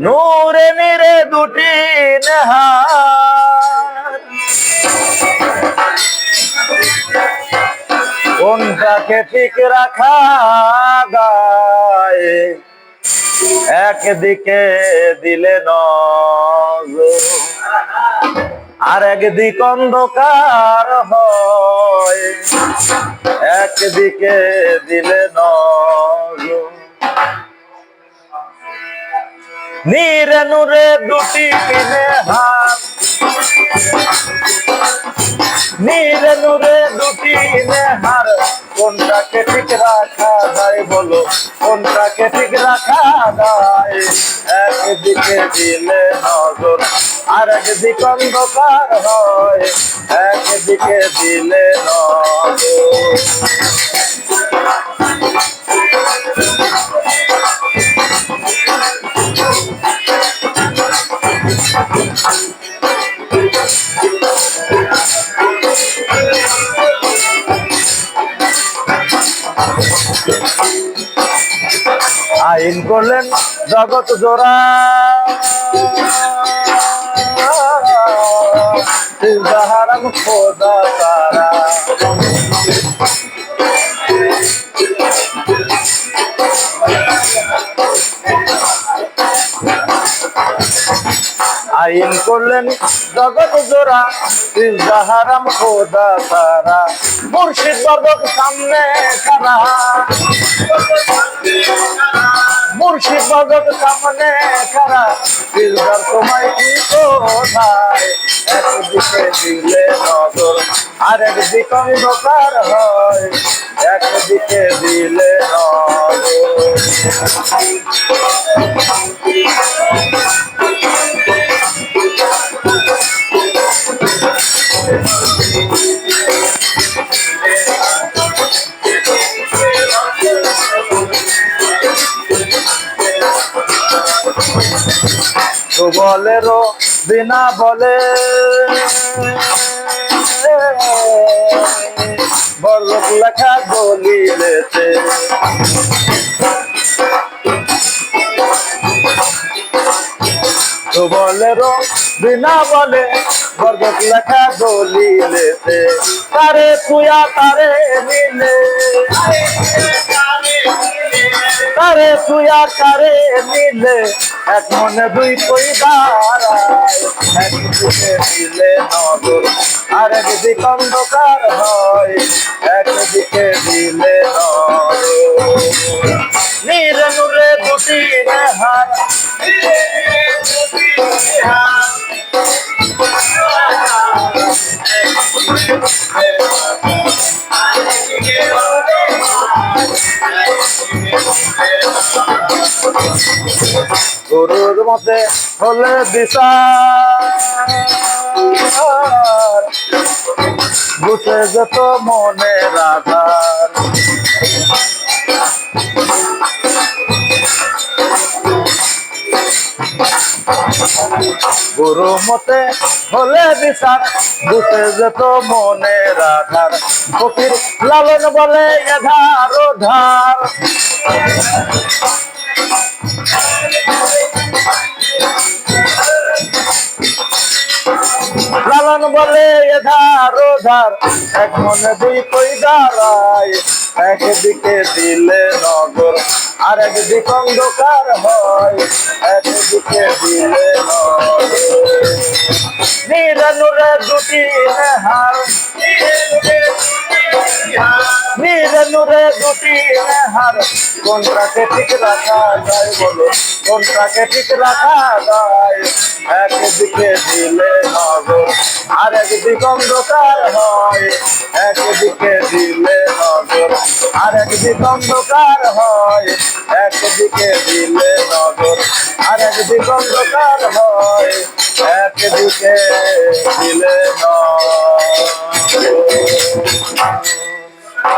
নূরে নিরে দুটি নেহার, কোনটাকে ঠিক রাখা যায়, একদিকে দিলে নজর আর একদিক অন্ধকার হয়, একদিকে দিলে নজর। নীরে নূরে দুটি নেহার, নীরে নূরে দুটি নেহার, কোনটাকে ঠিক রাখা যায় বলো, কোনটাকে ঠিক রাখা যায়, একদিকে দিলে নজর আর একদিক অন্ধকার হয়, একদিকে দিলে নজর। আইন করলেন জগৎ জোড়া, হারাম খোদা তারা, আইন করলেন জগৎ জোড়া, হারাম খোদা তারা, মুর্শিদ বর্গক সামনে খারা, মুর্শিদ বর্গক সামনে খারা, দিলদার তোমায় কি কোথায়, একদিকে দিলে নজর আর একদিক অন্ধকার হয়, একদিকে দিলে নজর। তো বলেরও বিনা বলে বড়লোক লেখা দলিলেতে, তো বলেরও বিনা বলে বরগত লেখা দলিলেতে, তারে তুয়া তারে মিলে, তারে তুয়া তারে মিলে, এক মনে দুই কই দাঁড়ায়, একদিকে দিলে নজর আর একদিক অন্ধকার হয়, একদিকে দিলে নজর। নীরে নূরে দুটি নেহার, গুরুর মতে হলে বিচার, বুঝে যত মনের আধার, গুরু মতে হলে বিচার, বুঝে যেত মনের আধার, ফকির লালন বলে এধার ওধার, লালন বলে এধার ওধার, এক মনে দুই কই দাঁড়ায়, একদিকে দিলে নজর আর একদিক অন্ধকার হয়, একদিকে দিলে নজর। নীরে নূরে দুটি নেহার, নীরে নূরে দুটি নেহার, কোনটাকে ঠিক রাখা যায় বলো, কোনটাকে ঠিক রাখা যায়, একদিকে দিলে নজর আর একদিক অন্ধকার হয়, একদিকে দিলে নজর আর একদিক অন্ধকার হয়, একদিকে দিলে নজর আর একদিক অন্ধকার হয়, একদিকে দিলে নজর।